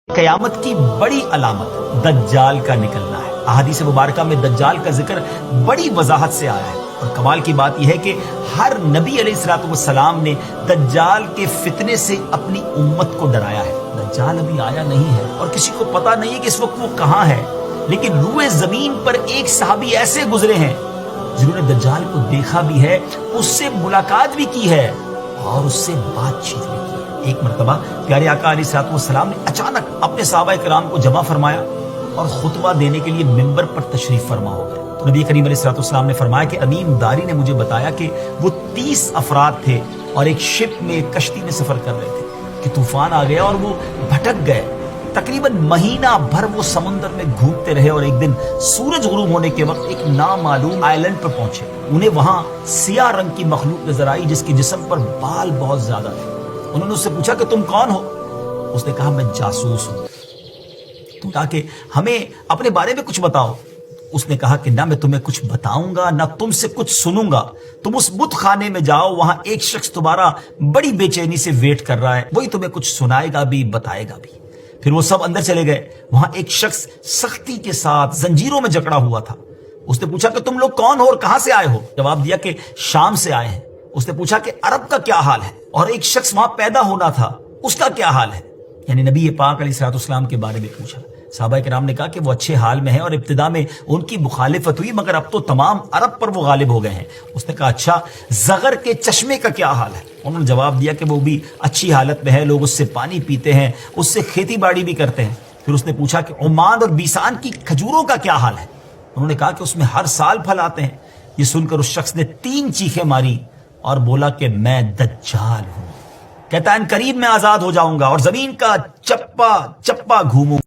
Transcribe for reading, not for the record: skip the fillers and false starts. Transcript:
قیامت کی بڑی علامت دجال کا نکلنا ہے۔ احادیث مبارکہ میں دجال کا ذکر بڑی وضاحت سے آیا ہے، اور کمال کی بات یہ ہے کہ ہر نبی علیہ الصلوۃ والسلام نے دجال کے فتنے سے اپنی امت کو ڈرایا ہے۔ دجال ابھی آیا نہیں ہے اور کسی کو پتا نہیں ہے کہ اس وقت وہ کہاں ہے، لیکن روئے زمین پر ایک صحابی ایسے گزرے ہیں جنہوں نے دجال کو دیکھا بھی ہے، اس سے ملاقات بھی کی ہے اور اس سے بات چیت بھی کی ہے۔ ایک مرتبہ پیارے آقا علیہ الصلوۃ والسلام نے اچانک اپنے صحابہ کرام کو جمع فرمایا اور خطبہ دینے کے لیے ممبر پر تشریف فرما ہو گئے۔ تو نبی کریم علیہ الصلوۃ والسلام نے فرمایا کہ امیم داری نے مجھے بتایا کہ وہ 30 افراد تھے اور ایک شپ میں، ایک کشتی میں سفر کر رہے تھے کہ طوفان آ گیا اور وہ بھٹک گئے۔ تقریباً مہینہ بھر وہ سمندر میں گھومتے رہے اور ایک دن سورج غروب ہونے کے وقت ایک نامعلوم آئلینڈ پر پہنچے۔ انہیں وہاں سیاہ رنگ کی مخلوق نظر آئی جس کے جسم پر بال بہت زیادہ تھے۔ انہوں نے اس سے پوچھا کہ تم کون ہو؟ اس نے کہا میں جاسوس ہوں۔ تو کہا کہ ہمیں اپنے بارے میں کچھ بتاؤ۔ اس نے کہا کہ نہ میں تمہیں کچھ بتاؤں گا نہ تم سے کچھ سنوں گا، تم اس بت خانے میں جاؤ، وہاں ایک شخص تمہارا بڑی بے چینی سے ویٹ کر رہا ہے، وہی تمہیں کچھ سنائے گا بھی بتائے گا بھی۔ پھر وہ سب اندر چلے گئے۔ وہاں ایک شخص سختی کے ساتھ زنجیروں میں جکڑا ہوا تھا۔ اس نے پوچھا کہ تم لوگ کون ہو اور کہاں سے آئے ہو؟ جواب دیا کہ شام سے آئے ہیں۔ اس نے پوچھا کہ عرب کا کیا حال ہے؟ اور ایک شخص وہاں پیدا ہونا تھا، اس کا کیا حال ہے؟ یعنی نبی پاک علیہ الصلوۃ والسلام کے بارے میں پوچھا۔ صحابہ کرام نے کہا کہ وہ اچھے حال میں ہیں اور ابتدا میں ان کی مخالفت ہوئی، مگر اب تو تمام عرب پر وہ غالب ہو گئے ہیں۔ اس نے کہا اچھا زغر کے چشمے کا کیا حال ہے؟ انہوں نے جواب دیا کہ وہ بھی اچھی حالت میں ہے، لوگ اس سے پانی پیتے ہیں، اس سے کھیتی باڑی بھی کرتے ہیں۔ پھر اس نے پوچھا کہ عمان اور بیسان کی کھجوروں کا کیا حال ہے؟ انہوں نے کہا کہ اس میں ہر سال پھل آتے ہیں۔ یہ سن کر اس شخص نے 3 چیخیں ماری اور بولا کہ میں دجال ہوں، کہتا ہے ان قریب میں آزاد ہو جاؤں گا اور زمین کا چپا چپا گھوموں